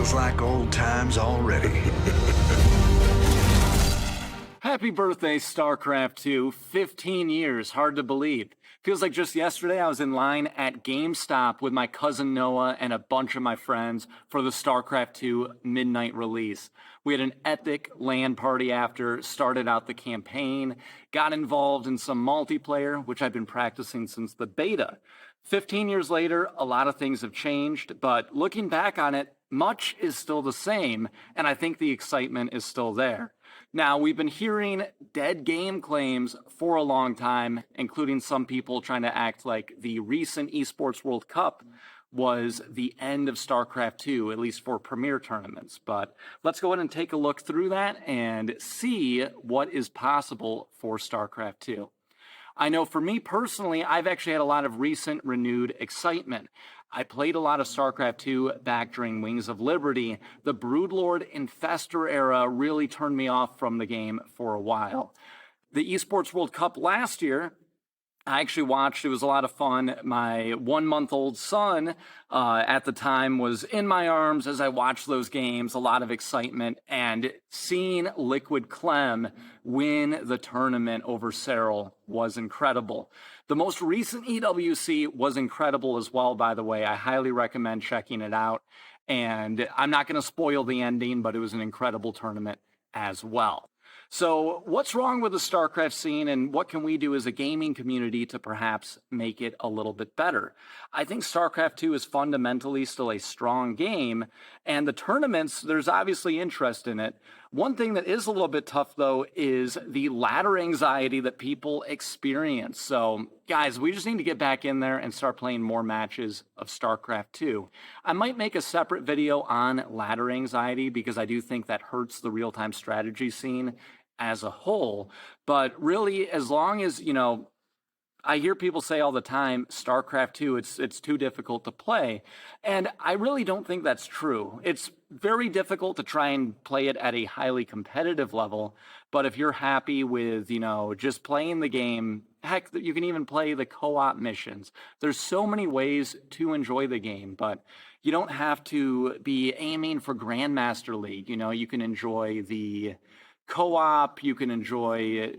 Feels like old times already. Happy birthday, StarCraft 2. 15 years, hard to believe. Feels like just yesterday I was in line at GameStop with my cousin Noah and a bunch of my friends for the StarCraft 2 midnight release. We had an epic LAN party after, started out the campaign, got involved in some multiplayer, which I've been practicing since the beta. 15 years later, a lot of things have changed, but looking back on it, much is still the same, and I think the excitement is still there. Now, we've been hearing dead game claims for a long time, including some people trying to act like the recent Esports World Cup was the end of StarCraft 2, at least for premier tournaments. But let's go ahead and take a look through that and see what is possible for StarCraft 2. I know for me personally, I've actually had a lot of recent renewed excitement. I played a lot of StarCraft 2 back during Wings of Liberty. The Broodlord Infestor era really turned me off from the game for a while. The Esports World Cup last year, I actually watched. It was a lot of fun. My 1-month-old son at the time was in my arms as I watched those games. A lot of excitement. And seeing Liquid Clem win the tournament over Serral was incredible. The most recent EWC was incredible as well, by the way. I highly recommend checking it out. And I'm not going to spoil the ending, but it was an incredible tournament as well. So what's wrong with the StarCraft scene, and what can we do as a gaming community to perhaps make it a little bit better? I think StarCraft 2 is fundamentally still a strong game, and the tournaments, there's obviously interest in it. One thing that is a little bit tough, though, is the ladder anxiety that people experience. So, guys, we just need to get back in there and start playing more matches of StarCraft 2. I might make a separate video on ladder anxiety because I do think that hurts the real-time strategy scene as a whole. But really, as long as, I hear people say all the time, StarCraft 2, it's too difficult to play. And I really don't think that's true. It's very difficult to try and play it at a highly competitive level. But if you're happy with, just playing the game, heck, you can even play the co-op missions. There's so many ways to enjoy the game, but you don't have to be aiming for Grandmaster League. You can enjoy the co-op, you can enjoy,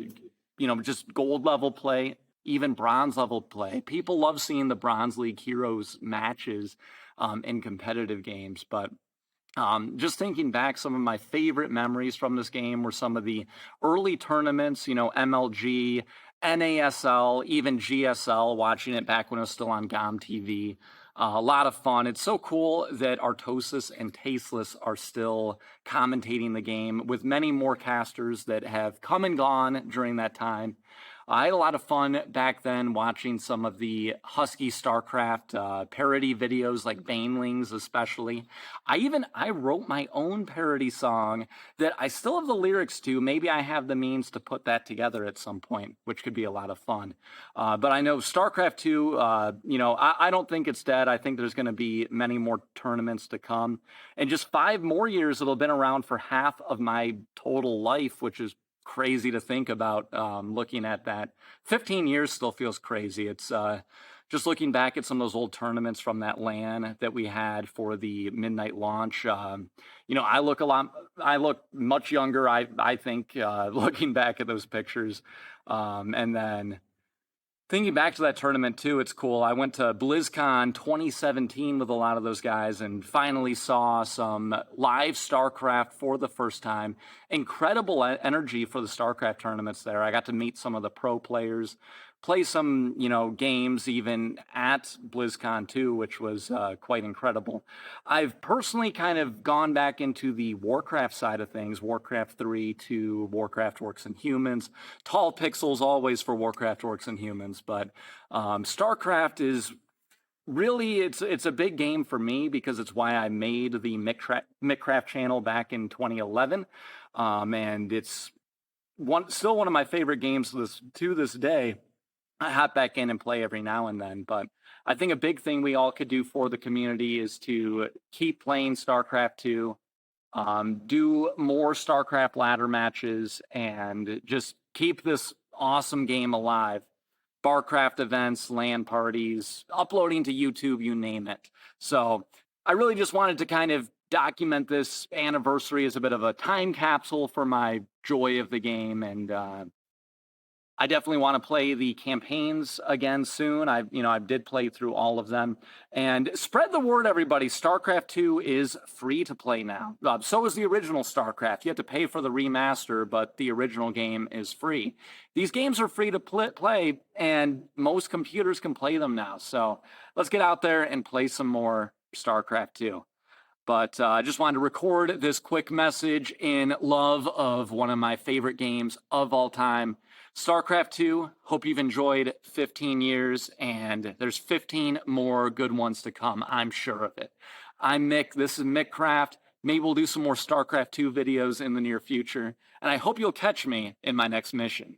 just gold level play, even bronze level play. People love seeing the Bronze League Heroes matches in competitive games. But just thinking back, some of my favorite memories from this game were some of the early tournaments, MLG, NASL, even GSL, watching it back when it was still on GOM TV. A lot of fun. It's so cool that Artosis and Tasteless are still commentating the game, with many more casters that have come and gone during that time. I had a lot of fun back then watching some of the Husky StarCraft parody videos, like Banelings especially. I wrote my own parody song that I still have the lyrics to. Maybe I have the means to put that together at some point, which could be a lot of fun. But I know StarCraft 2, I don't think it's dead. I think there's going to be many more tournaments to come. And just 5 more years, it'll have been around for half of my total life, which is crazy to think about. Looking at that, 15 years still feels crazy. It's just looking back at some of those old tournaments from that LAN that we had for the midnight launch. I look much younger, I think, looking back at those pictures. And then thinking back to that tournament too, it's cool. I went to BlizzCon 2017 with a lot of those guys and finally saw some live StarCraft for the first time. Incredible energy for the StarCraft tournaments there. I got to meet some of the pro players, play some, games even at BlizzCon too, which was quite incredible. I've personally kind of gone back into the Warcraft side of things, Warcraft 3 to Warcraft Orcs and Humans. Tall pixels always for Warcraft Orcs and Humans, but StarCraft is really, it's a big game for me because it's why I made the MickCraft channel back in 2011, and it's still one of my favorite games to this day. I hop back in and play every now and then, but I think a big thing we all could do for the community is to keep playing StarCraft 2, do more StarCraft ladder matches, and just keep this awesome game alive. Barcraft events, LAN parties, uploading to YouTube, you name it. So I really just wanted to kind of document this anniversary as a bit of a time capsule for my joy of the game. And I definitely want to play the campaigns again soon. I did play through all of them. And spread the word, everybody. StarCraft 2 is free to play now. So is the original StarCraft. You have to pay for the remaster, but the original game is free. These games are free to play, and most computers can play them now. So let's get out there and play some more StarCraft 2. But I just wanted to record this quick message in love of one of my favorite games of all time, StarCraft 2. Hope you've enjoyed 15 years, and there's 15 more good ones to come. I'm sure of it. I'm Mick. This is MickCraft. Maybe we'll do some more StarCraft 2 videos in the near future, and I hope you'll catch me in my next mission.